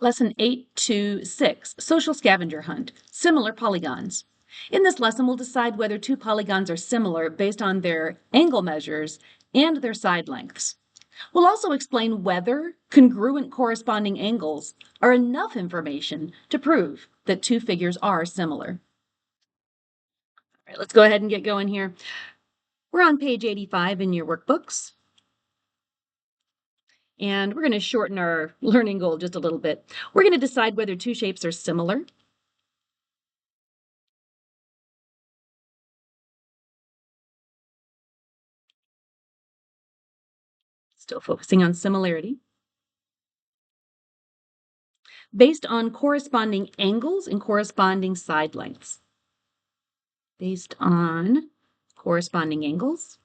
Lesson 826, Social Scavenger Hunt, Similar Polygons. In this lesson, we'll decide whether two polygons are similar based on their angle measures and their side lengths. We'll also explain whether congruent corresponding angles are enough information to prove that two figures are similar. All right, let's go ahead and get going here. We're on page 85 in your workbooks. And we're going to shorten our learning goal just a little bit. We're going to decide whether two shapes are similar. Still focusing on similarity. Based on corresponding angles and corresponding side lengths. Based on corresponding angles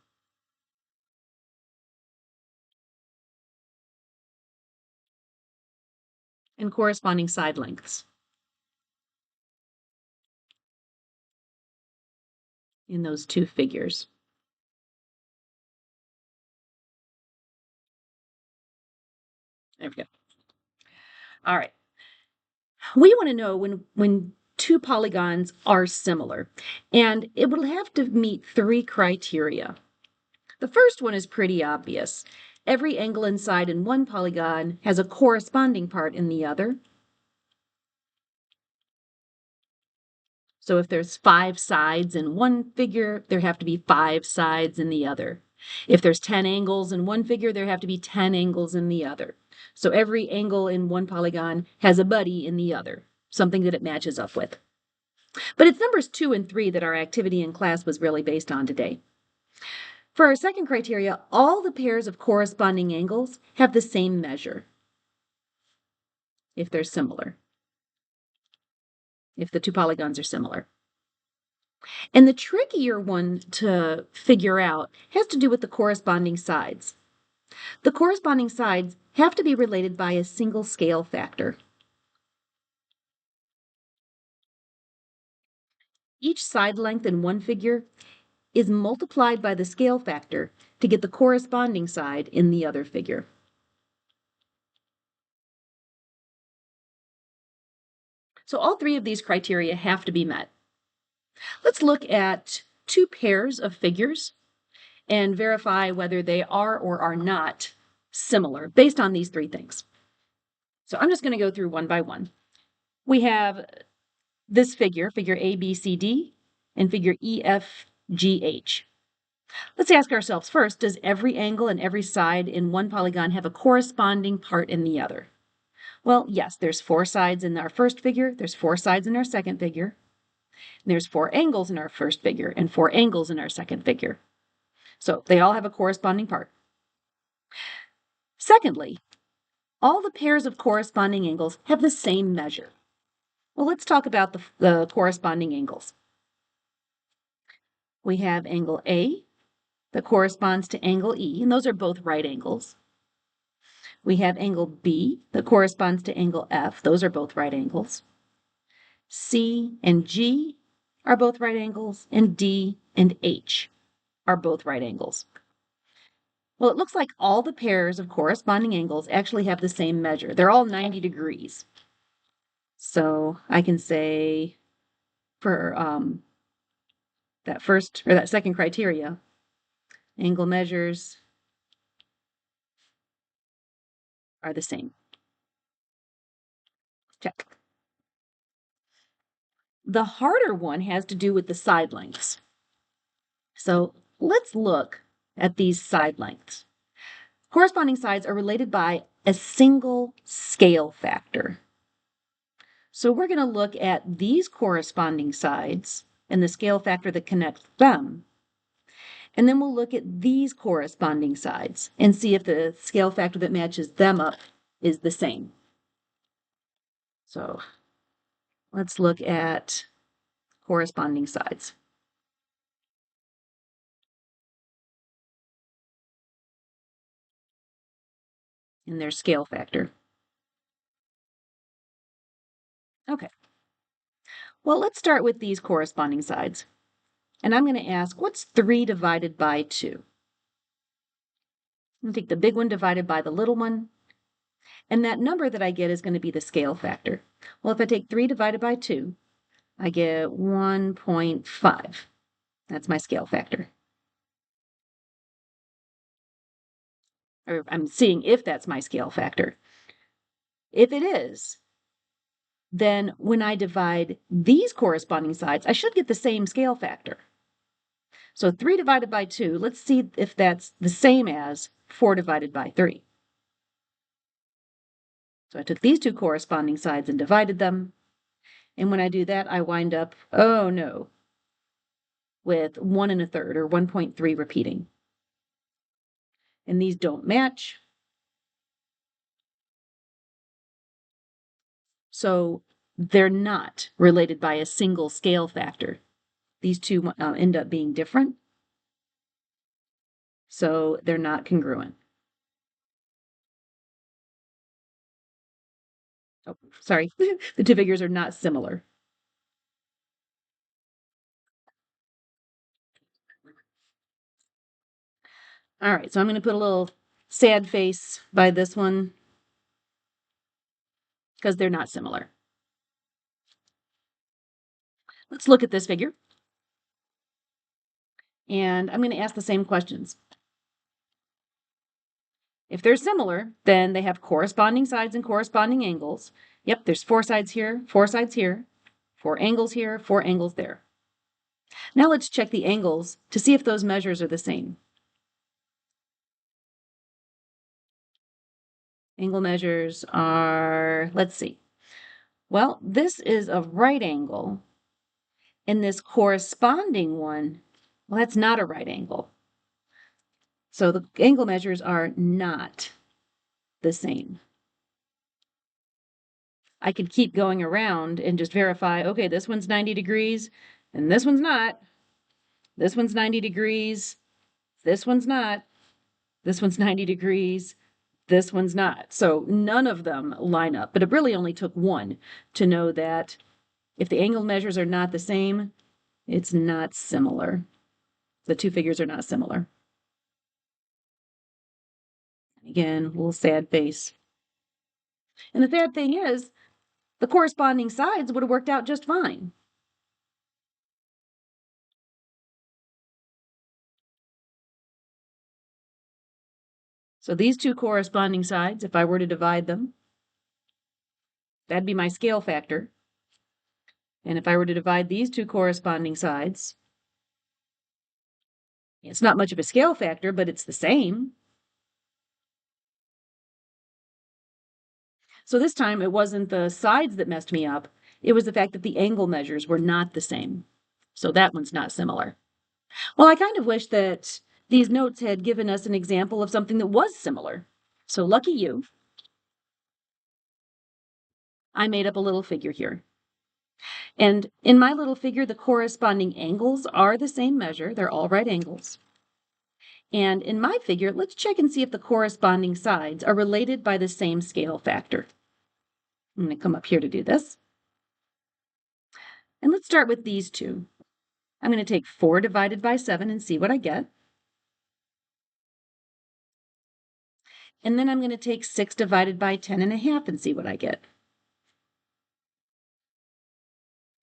and corresponding side lengths in those two figures. There we go. All right. We want to know when two polygons are similar, and it will have to meet three criteria. The first one is pretty obvious. Every angle inside in one polygon has a corresponding part in the other. So if there's 5 sides in one figure, there have to be 5 sides in the other. If there's 10 angles in one figure, there have to be 10 angles in the other. So every angle in one polygon has a buddy in the other, something that it matches up with. But it's numbers 2 and 3 that our activity in class was really based on today. For our second criteria, all the pairs of corresponding angles have the same measure if they're similar, if the two polygons are similar. And the trickier one to figure out has to do with the corresponding sides. The corresponding sides have to be related by a single scale factor. Each side length in one figure is multiplied by the scale factor to get the corresponding side in the other figure. So all three of these criteria have to be met. Let's look at two pairs of figures and verify whether they are or are not similar based on these three things. So I'm just going to go through one by one. We have this figure, figure ABCD, and figure EFGH. Let's ask ourselves first, does every angle and every side in one polygon have a corresponding part in the other? Well, yes, there's 4 sides in our first figure, there's 4 sides in our second figure, and there's 4 angles in our first figure and 4 angles in our second figure. So they all have a corresponding part. Secondly, all the pairs of corresponding angles have the same measure. Well, let's talk about the corresponding angles. We have angle A that corresponds to angle E, and those are both right angles. We have angle B that corresponds to angle F. Those are both right angles. C and G are both right angles, and D and H are both right angles. Well, it looks like all the pairs of corresponding angles actually have the same measure. They're all 90 degrees. So I can say for that second criteria, angle measures are the same. Check. The harder one has to do with the side lengths. So let's look at these side lengths. Corresponding sides are related by a single scale factor. So we're going to look at these corresponding sides and the scale factor that connects them. And then we'll look at these corresponding sides and see if the scale factor that matches them up is the same. So let's look at corresponding sides. And their scale factor. Okay. Well, let's start with these corresponding sides. And I'm going to ask, what's 3 divided by 2? I'm going to take the big one divided by the little one. And that number that I get is going to be the scale factor. Well, if I take 3 divided by 2, I get 1.5. That's my scale factor. Or I'm seeing if that's my scale factor. If it is, then when I divide these corresponding sides, I should get the same scale factor. So 3 divided by 2, let's see if that's the same as 4 divided by 3. So I took these two corresponding sides and divided them. And when I do that, I wind up, oh no, with 1 1/3 or 1.3 repeating. And these don't match. So they're not related by a single scale factor. These two end up being different. So they're not congruent. Oh, sorry, the two figures are not similar. All right, so I'm going to put a little sad face by this one because they're not similar. Let's look at this figure. And I'm going to ask the same questions. If they're similar, then they have corresponding sides and corresponding angles. Yep, there's 4 sides here, 4 sides here, 4 angles here, 4 angles there. Now let's check the angles to see if those measures are the same. Angle measures are, let's see. Well, this is a right angle, and this corresponding one, well, that's not a right angle. So the angle measures are not the same. I could keep going around and just verify, okay, this one's 90 degrees, and this one's not. This one's 90 degrees, this one's not. This one's 90 degrees, this one's not. So none of them line up, but it really only took one to know that if the angle measures are not the same, it's not similar. The two figures are not similar. Again, a little sad face. And the sad thing is, the corresponding sides would have worked out just fine. So these two corresponding sides, if I were to divide them, that'd be my scale factor. And if I were to divide these two corresponding sides, it's not much of a scale factor, but it's the same. So this time it wasn't the sides that messed me up. It was the fact that the angle measures were not the same. So that one's not similar. Well, I kind of wish that these notes had given us an example of something that was similar. So lucky you. I made up a little figure here. And in my little figure, the corresponding angles are the same measure. They're all right angles. And in my figure, let's check and see if the corresponding sides are related by the same scale factor. I'm going to come up here to do this. And let's start with these two. I'm going to take 4 divided by 7 and see what I get. And then I'm going to take 6 divided by 10.5 and see what I get.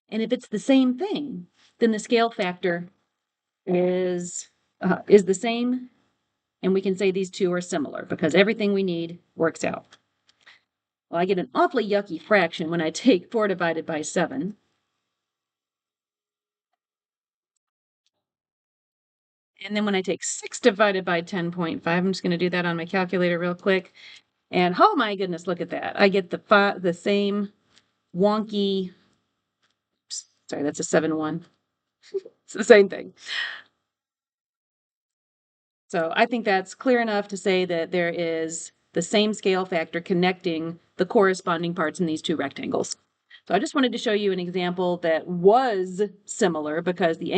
And if it's the same thing, then the scale factor is the same, and we can say these two are similar because everything we need works out. Well, I get an awfully yucky fraction when I take 4 divided by 7. And then when I take 6 divided by 10.5, I'm just going to do that on my calculator real quick. And oh my goodness, look at that. I get the same wonky, sorry, that's a 7-1. It's the same thing. So I think that's clear enough to say that there is the same scale factor connecting the corresponding parts in these two rectangles. So I just wanted to show you an example that was similar because the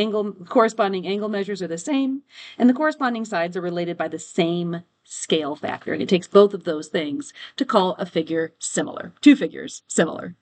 corresponding angle measures are the same and the corresponding sides are related by the same scale factor. And it takes both of those things to call a figure similar, two figures similar.